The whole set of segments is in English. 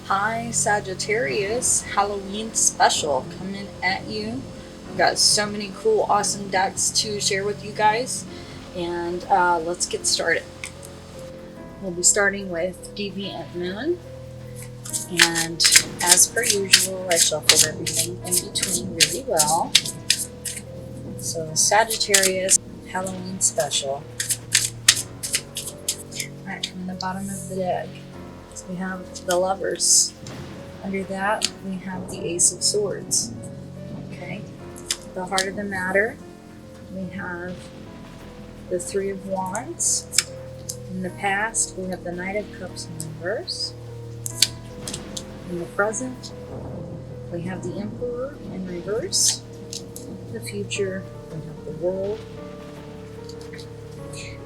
Hi Sagittarius, Halloween special coming at you. I've got so many cool, awesome decks to share with you guys, and let's get started. We'll be starting with Deviant Moon, and as per usual, I shuffled everything in between really well. So Sagittarius, Halloween special. Alright, from the bottom of the deck, so we have the Lovers. Under that, we have the Ace of Swords. Okay, the heart of the matter, we have the Three of Wands. In the past, we have the Knight of Cups in reverse. In the present, we have the Emperor in reverse. In the future, we have the World.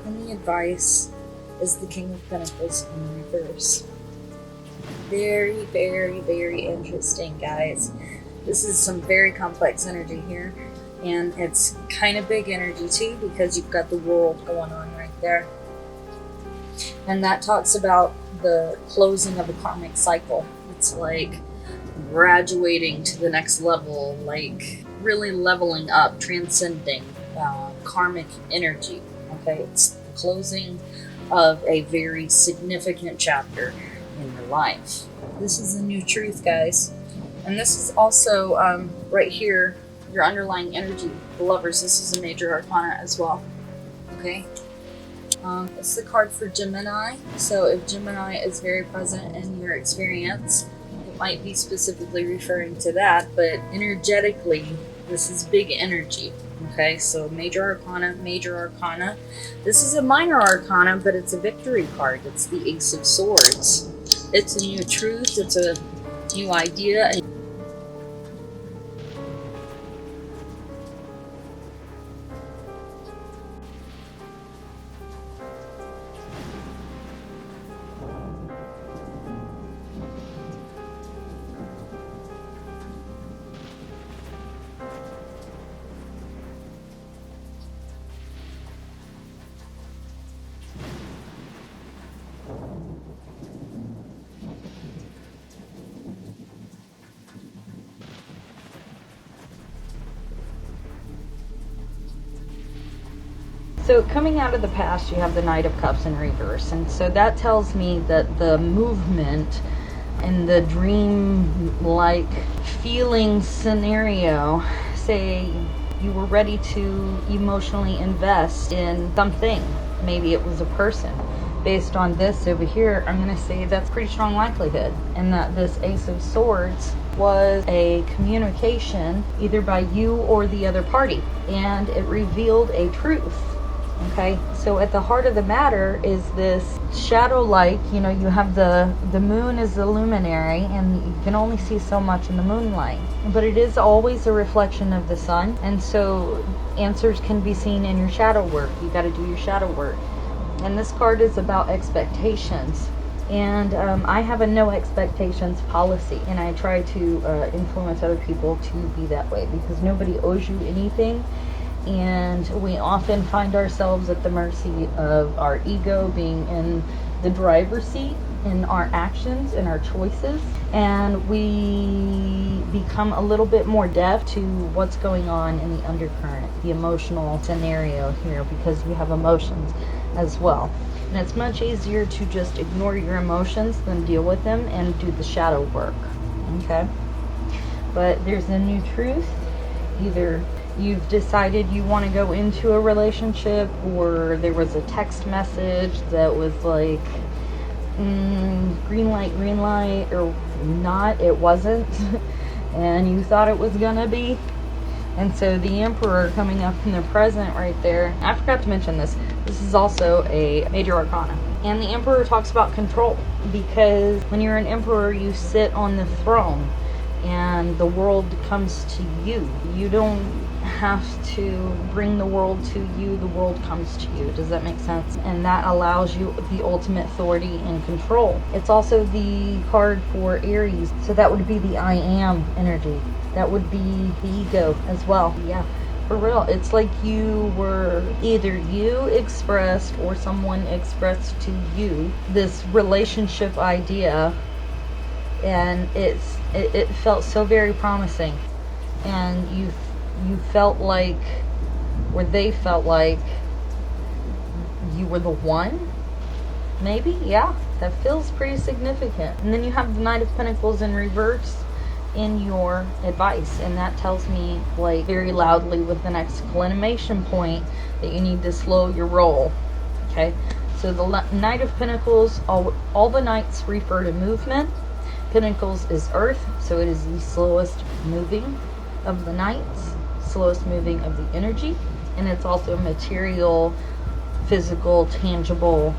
And the advice is the King of Pentacles in reverse. Very, very, very interesting, guys. This is some very complex energy here, and it's kind of big energy too, because you've got the World going on right there, and that talks about the closing of a karmic cycle. It's like graduating to the next level, like really leveling up, transcending karmic energy. Okay, it's the closing of a very significant chapter in your life. This is a new truth, guys. And this is also right here, your underlying energy, the Lovers. This is a major arcana as well. Okay. It's the card for Gemini. So if Gemini is very present in your experience, it might be specifically referring to that, but energetically, this is big energy. Okay, so major arcana, major arcana. This is a minor arcana, but it's a victory card. It's the Ace of Swords. It's a new truth. It's a new idea. So coming out of the past, you have the Knight of Cups in reverse. And so that tells me that the movement and the dream-like feeling scenario, say you were ready to emotionally invest in something. Maybe it was a person. Based on this over here, I'm going to say that's pretty strong likelihood. And that this Ace of Swords was a communication either by you or the other party. And it revealed a truth. Okay, so at the heart of the matter is this shadow-like, you have the moon is the luminary, and you can only see so much in the moonlight, but it is always a reflection of the sun, and so answers can be seen in your shadow work. You got to do your shadow work. And this card is about expectations, and I have a no expectations policy, and I try to influence other people to be that way, because nobody owes you anything. And we often find ourselves at the mercy of our ego being in the driver's seat in our actions and our choices, and we become a little bit more deaf to what's going on in the undercurrent, the emotional scenario here, because you have emotions as well. And it's much easier to just ignore your emotions than deal with them and do the shadow work. Okay, but there's a new truth. Either you've decided you want to go into a relationship, or there was a text message that was like green light, or not, it wasn't, and you thought it was gonna be. And so the Emperor coming up in the present right there, I forgot to mention this is also a major arcana. And the Emperor talks about control, because when you're an Emperor, you sit on the throne and the world comes to you. You don't have to bring the world to you, the world comes to you. Does that make sense? And that allows you the ultimate authority and control. It's also the card for Aries, so that would be the I am energy. That would be the ego as well. Yeah, for real. It's like you were, either you expressed or someone expressed to you this relationship idea and it felt so very promising, and you felt like, or they felt like you were the one, maybe. Yeah, that feels pretty significant. And then you have the Knight of Pentacles in reverse in your advice, and that tells me, like, very loudly with an exclamation point, that you need to slow your roll. Okay, so the Knight of Pentacles, all the knights refer to movement. Pentacles is earth, so it is the slowest moving of the knights, slowest moving of the energy, and it's also a material, physical, tangible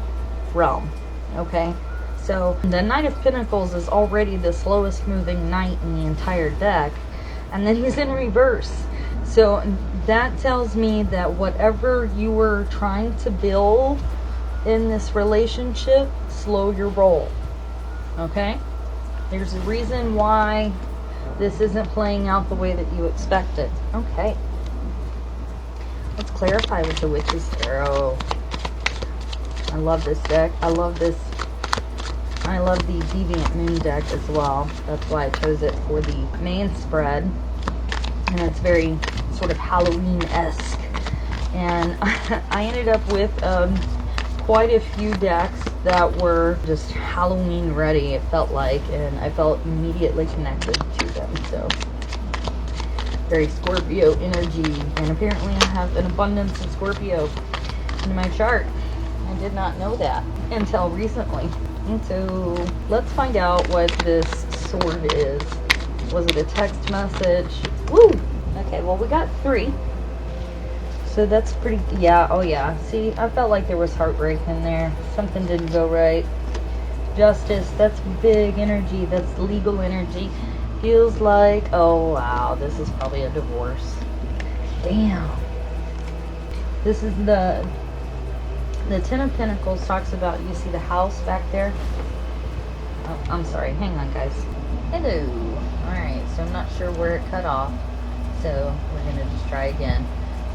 realm. Okay, so the Knight of Pentacles is already the slowest moving knight in the entire deck, and then he's in reverse. So that tells me that whatever you were trying to build in this relationship, slow your roll. Okay, there's a reason why this isn't playing out the way that you expected. Okay, let's clarify with the Witch's Tarot. I love this deck. I love the Deviant Moon deck as well. That's why I chose it for the main spread. And it's very sort of Halloween-esque. And I ended up with quite a few decks that were just Halloween ready, it felt like. And I felt immediately connected to them. So, very Scorpio energy. And apparently I have an abundance of Scorpio in my chart. I did not know that until recently. And so let's find out what this sword is. Was it a text message? Woo! Okay, well, we got 3. So that's pretty, yeah, oh yeah. See, I felt like there was heartbreak in there. Something didn't go right. Justice, that's big energy. That's legal energy. Feels like, oh wow, this is probably a divorce. Damn. This is the Ten of Pentacles talks about, you see the house back there? Oh, I'm sorry. Hang on, guys. Hello. Alright, so I'm not sure where it cut off. So we're going to just try again.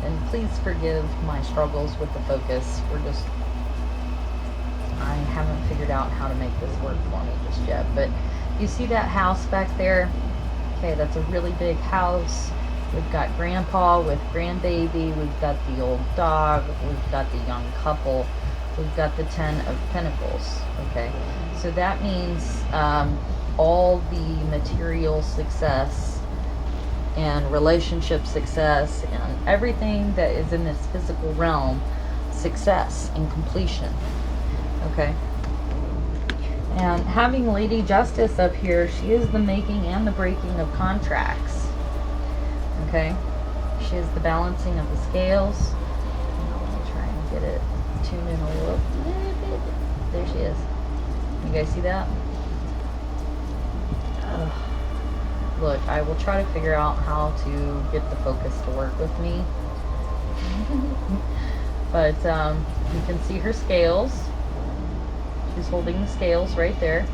And please forgive my struggles with the focus. I haven't figured out how to make this work for me just yet. But you see that house back there? Okay, that's a really big house. We've got grandpa with grandbaby, we've got the old dog, we've got the young couple, we've got the 10 of Pentacles, okay? So that means all the material success and relationship success and everything that is in this physical realm, success and completion, okay? And having Lady Justice up here, she is the making and the breaking of contracts. Okay, she is the balancing of the scales. Now let me try and get it tuned in a little bit. There she is. You guys see that? Look, I will try to figure out how to get the focus to work with me. But you can see her scales. She's holding the scales right there.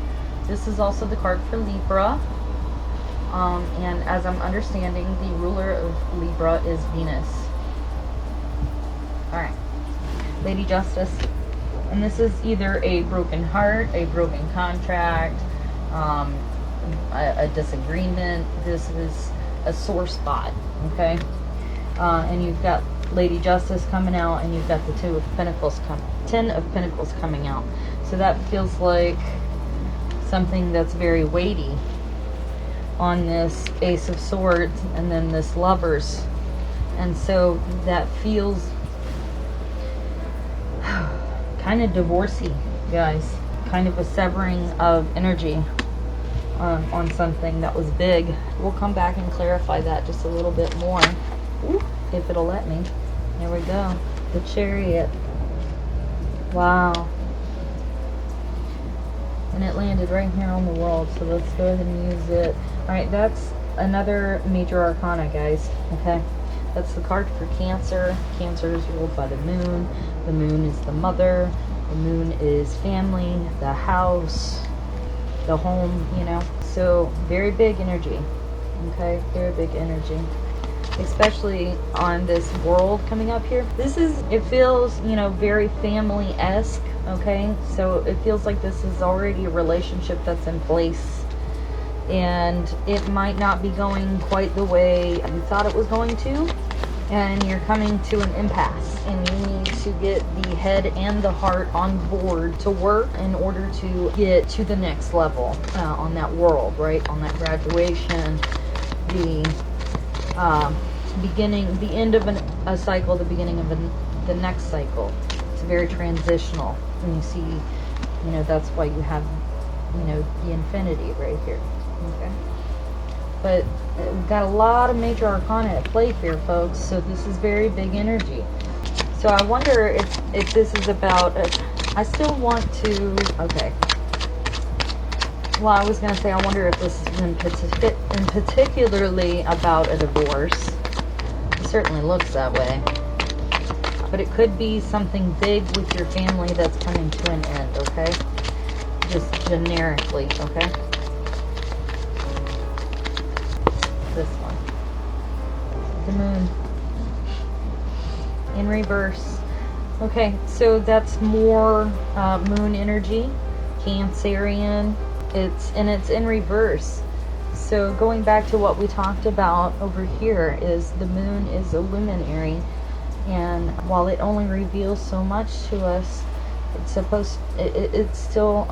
This is also the card for Libra. And as I'm understanding, the ruler of Libra is Venus. Alright. Lady Justice. And this is either a broken heart, a broken contract, a disagreement. This is a sore spot. Okay? And you've got Lady Justice coming out, and you've got the 10 of Pentacles coming out. So that feels like something that's very weighty on this Ace of Swords and then this Lovers. And so that feels kind of divorcey, guys. Kind of a severing of energy on something that was big. We'll come back and clarify that just a little bit more. Ooh, if it'll let me. There we go. The Chariot. Wow. And it landed right here on the world, so let's go ahead and use it. Alright, that's another major arcana, guys. Okay? That's the card for Cancer. Cancer is ruled by the moon. The moon is the mother. The moon is family, the house, the home, you know. So, very big energy. Okay? Very big energy. Especially on this world coming up here. It feels, you know, very family-esque. Okay? So, it feels like this is already a relationship that's in place. and it might not be going quite the way you thought it was going to, and you're coming to an impasse, and you need to get the head and the heart on board to work in order to get to the next level on that world, right? On that graduation, the beginning, the end of a cycle, the beginning of the next cycle. It's very transitional, and you see, you know, that's why you have, you know, the infinity right here. Okay, but we've got a lot of major arcana at play here, folks, so this is very big energy. So I wonder if this is about I still want to, okay, well, I was going to say, I wonder if this is in particularly about a divorce. It certainly looks that way, but it could be something big with your family that's coming to an end. Okay, just generically. Okay, this one, the moon in reverse. Okay, so that's more moon energy, Cancerian. It's in reverse. So going back to what we talked about over here, is the moon is a luminary, and while it only reveals so much to us, it still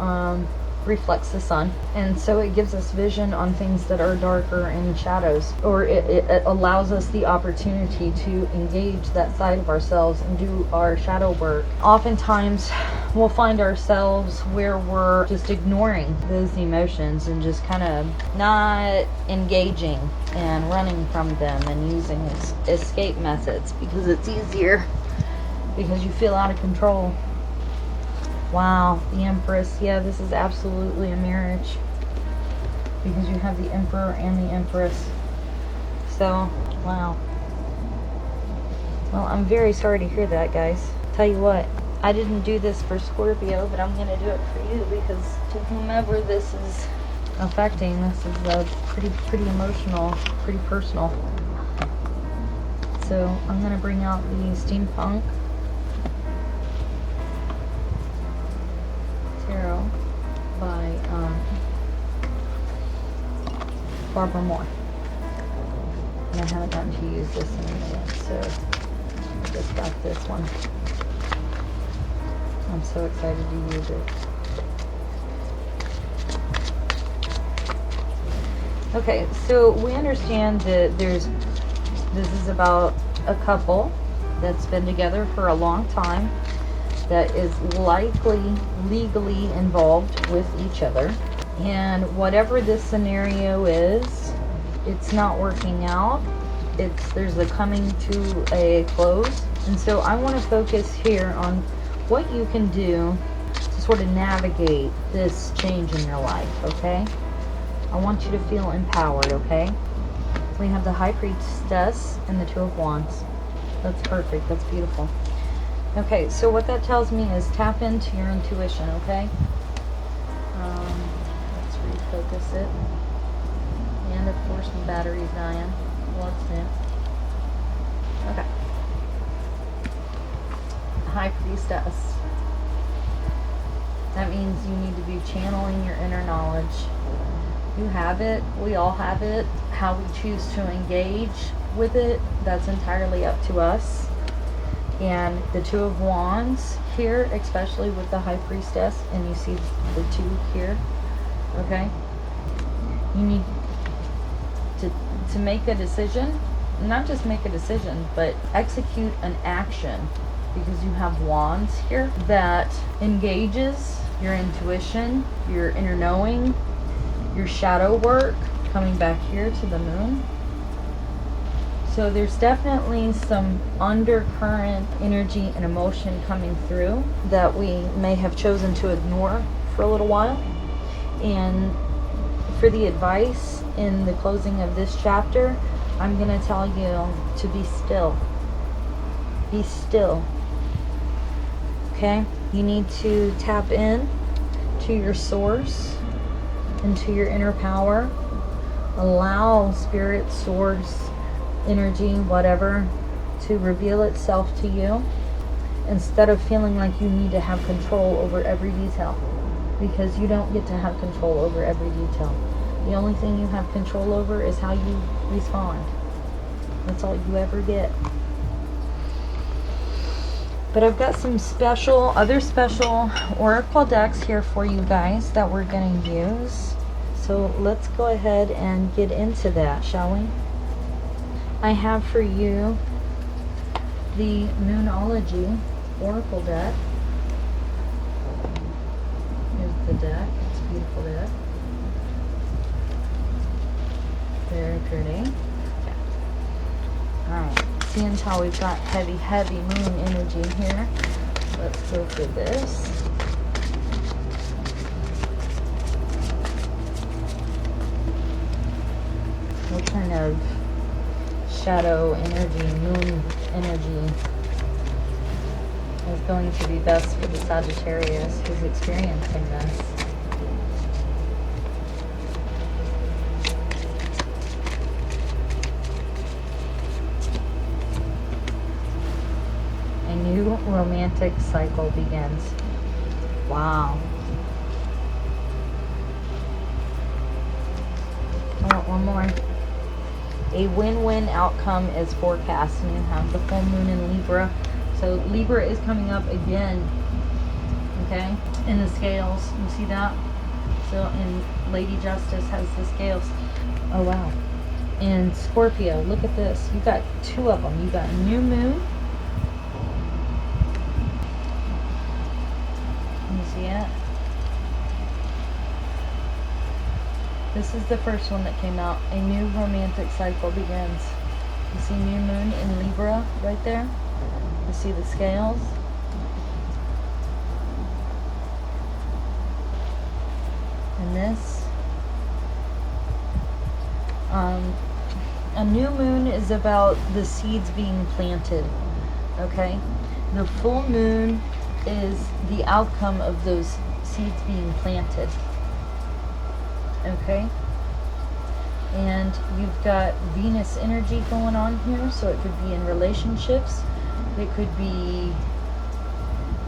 reflects the sun, and so it gives us vision on things that are darker and shadows, or it allows us the opportunity to engage that side of ourselves and do our shadow work. Oftentimes we'll find ourselves where we're just ignoring those emotions and just kind of not engaging and running from them and using escape methods because it's easier, because you feel out of control. Wow, the Empress. Yeah, this is absolutely a marriage, because you have the Emperor and the Empress. So, wow. Well, I'm very sorry to hear that, guys. Tell you what, I didn't do this for Scorpio, but I'm going to do it for you, because to whomever this is affecting, this is pretty emotional, pretty personal. So, I'm going to bring out the Steampunk Tarot by Barbara Moore. And I haven't gotten to use this in a minute, so I just got this one. I'm so excited to use it. Okay, so we understand that this is about a couple that's been together for a long time, that is likely legally involved with each other, and whatever this scenario is, it's not working out. There's a coming to a close, and so I want to focus here on what you can do to sort of navigate this change in your life. Okay, I want you to feel empowered. Okay, we have the High Priestess and the Two of Wands. That's perfect. That's beautiful. Okay, so what that tells me is tap into your intuition, okay? Let's refocus it. And of course the battery's dying. What's new? Okay. High Priestess. That means you need to be channeling your inner knowledge. You have it. We all have it. How we choose to engage with it, that's entirely up to us. And the Two of Wands here, especially with the High Priestess, and you see the two here, okay? You need to make a decision, not just make a decision, but execute an action, because you have Wands here that engages your intuition, your inner knowing, your shadow work, coming back here to the moon. So there's definitely some undercurrent energy and emotion coming through that we may have chosen to ignore for a little while. And for the advice in the closing of this chapter, I'm going to tell you to be still. Be still. Okay? You need to tap in to your source, into your inner power. Allow spirit, source, energy, whatever, to reveal itself to you, instead of feeling like you need to have control over every detail, because you don't get to have control over every detail. The only thing you have control over is how you respond. That's all you ever get. But I've got some other special oracle decks here for you guys that we're going to use. So let's go ahead and get into that, shall we? I have for you the Moonology oracle deck. Here's the deck. It's a beautiful deck. Very pretty. Alright, seeing how we've got heavy moon energy here, let's go for this. What kind of shadow energy, moon energy is going to be best for the Sagittarius who's experiencing this? A new romantic cycle begins. Wow. Oh, one more. A win-win outcome is forecast, and you have the full moon in Libra. So Libra is coming up again, okay, in the scales. You see that? So, and Lady Justice has the scales. Oh, wow. And Scorpio, look at this. You got two of them. You got new moon. You see it? This is the first one that came out. A new romantic cycle begins. You see new moon in Libra right there? You see the scales? And this. A new moon is about the seeds being planted. Okay? The full moon is the outcome of those seeds being planted. Okay, and you've got Venus energy going on here, so it could be in relationships, it could be,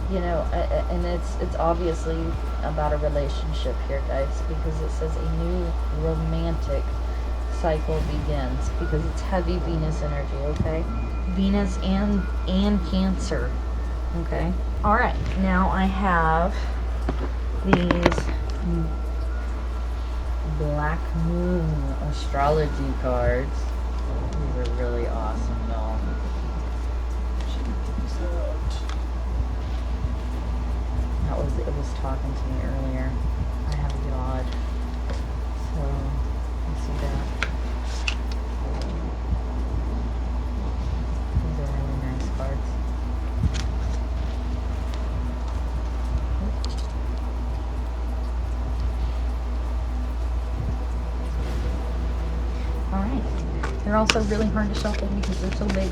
you know, and it's obviously about a relationship here, guys, because it says a new romantic cycle begins, because it's heavy Venus energy. Okay, Venus and Cancer. Okay, all right, now I have these Black Moon astrology cards. These are really awesome, y'all. It was talking to me earlier. I have God. So, you see that? These are really nice cards. Alright. They're also really hard to shuffle because they're so big.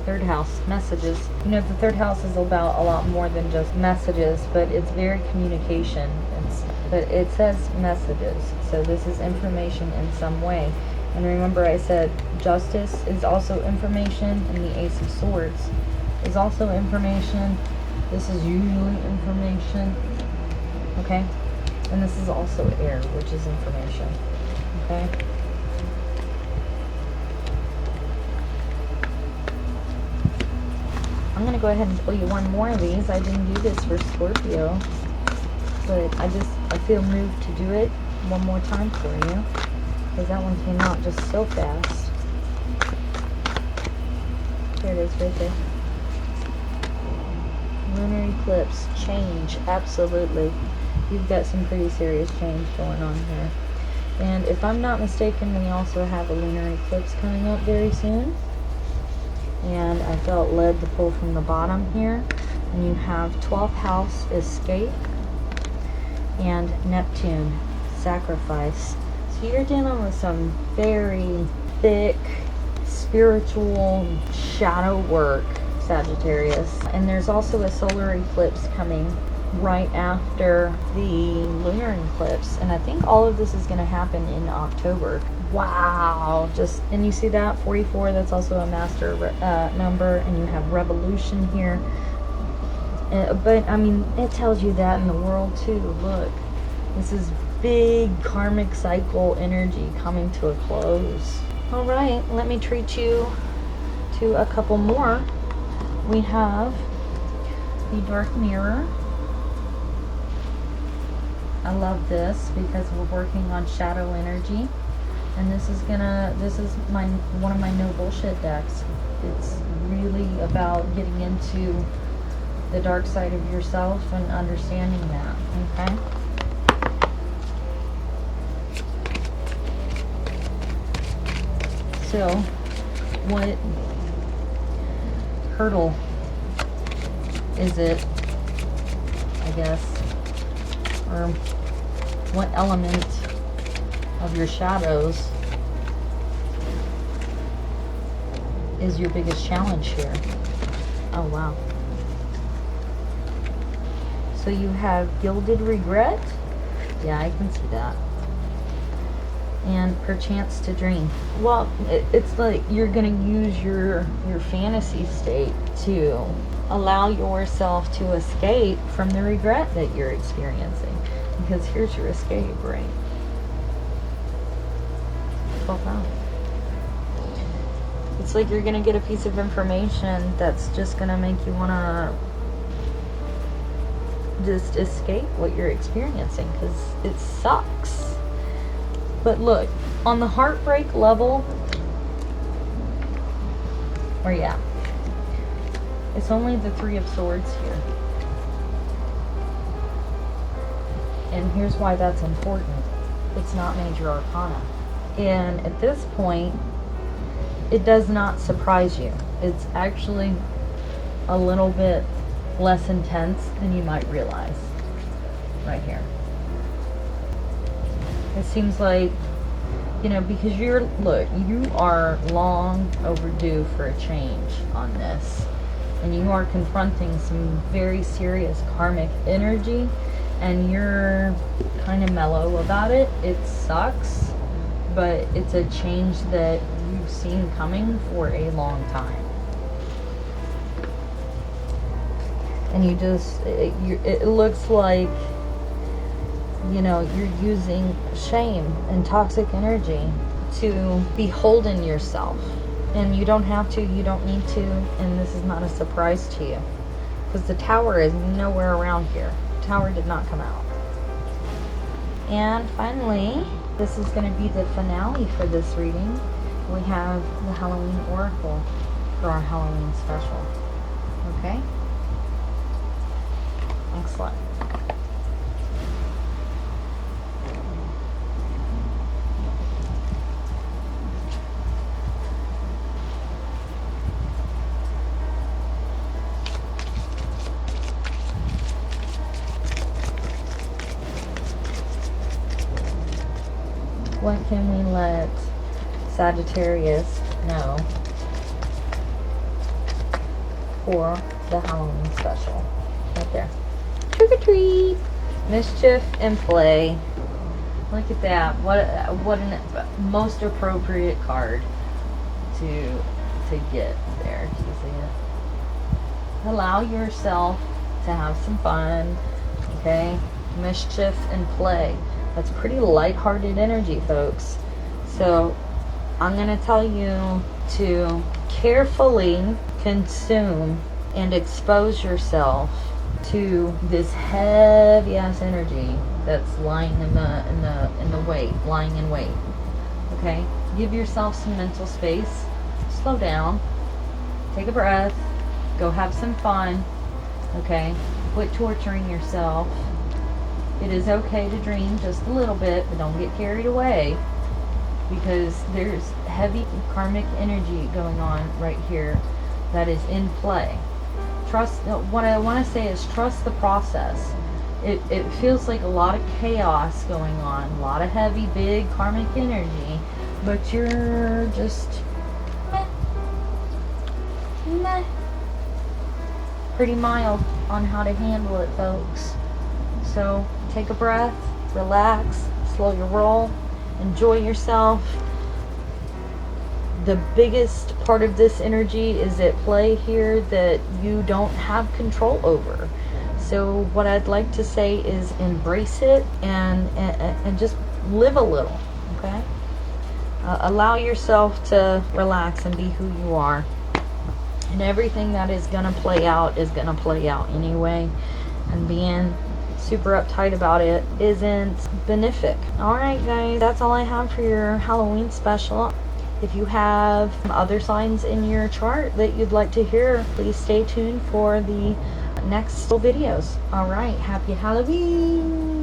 Third house, messages. You know, the third house is about a lot more than just messages, but it's very communication. But it says messages, so this is information in some way. And remember I said justice is also information, and the Ace of Swords is also information. This is usually information, okay? And this is also air, which is information, okay? I'm going to go ahead and pull you one more of these. I didn't do this for Scorpio, but I feel moved to do it one more time for you, because that one came out just so fast. There it is right there. Lunar eclipse, change, absolutely. You've got some pretty serious change going on here. And if I'm not mistaken, we also have a lunar eclipse coming up very soon. And I felt led to pull from the bottom here. And you have 12th house, escape, and Neptune, sacrifice. So you're dealing with some very thick, spiritual shadow work, Sagittarius. And there's also a solar eclipse coming right after the lunar eclipse, and I think all of this is going to happen in October. Wow. And you see that 44, that's also a master number, and you have revolution here. But I mean, it tells you that in the world too. Look, this is big karmic cycle energy coming to a close. All right, let me treat you to a couple more. We have the Dark Mirror. I love this because we're working on shadow energy, and this is one of my no bullshit decks. It's really about getting into the dark side of yourself and understanding that, okay? So, what hurdle is it, I guess, or what element of your shadows is your biggest challenge here? Oh, wow. So you have gilded regret? Yeah, I can see that. And perchance to dream. Well, it's like you're going to use your fantasy state to allow yourself to escape from the regret that you're experiencing. Because here's your escape, right? 12 out. It's like you're going to get a piece of information that's just going to make you want to just escape what you're experiencing, because it sucks. But look, on the heartbreak level, where you at? It's only the Three of Swords here. And here's why that's important. It's not major arcana. And at this point, it does not surprise you. It's actually a little bit less intense than you might realize right here. It seems like, you know, because you are long overdue for a change on this, and you are confronting some very serious karmic energy, and you're kind of mellow about it. It sucks, but it's a change that you've seen coming for a long time. And you just, it looks like, you know, you're using shame and toxic energy to beholden yourself. And you don't have to, you don't need to, and this is not a surprise to you. Because the Tower is nowhere around here. The Tower did not come out. And finally, this is going to be the finale for this reading. We have the Halloween Oracle for our Halloween special. Okay? Excellent. What can we let Sagittarius know for the Halloween special? Right there. Trick or treat! Mischief and play. Look at that. What an most appropriate card to get there. Do you see it? Allow yourself to have some fun. Okay? Mischief and play. That's pretty lighthearted energy, folks. So I'm going to tell you to carefully consume and expose yourself to this heavy ass energy that's lying in the wait, lying in wait. Okay? Give yourself some mental space. Slow down. Take a breath. Go have some fun. Okay? Quit torturing yourself. It is okay to dream just a little bit, but don't get carried away, because there's heavy karmic energy going on right here that is in play. Trust, what I want to say is trust the process. It feels like a lot of chaos going on, a lot of heavy, big karmic energy, but you're just meh. Pretty mild on how to handle it, folks. So take a breath, relax, slow your roll, enjoy yourself. The biggest part of this energy is at play here that you don't have control over. So what I'd like to say is embrace it and just live a little, okay? Allow yourself to relax and be who you are. And everything that is going to play out is going to play out anyway. And being super uptight about it isn't benefic. Alright guys, that's all I have for your Halloween special. If you have other signs in your chart that you'd like to hear, please stay tuned for the next videos. Alright, happy Halloween!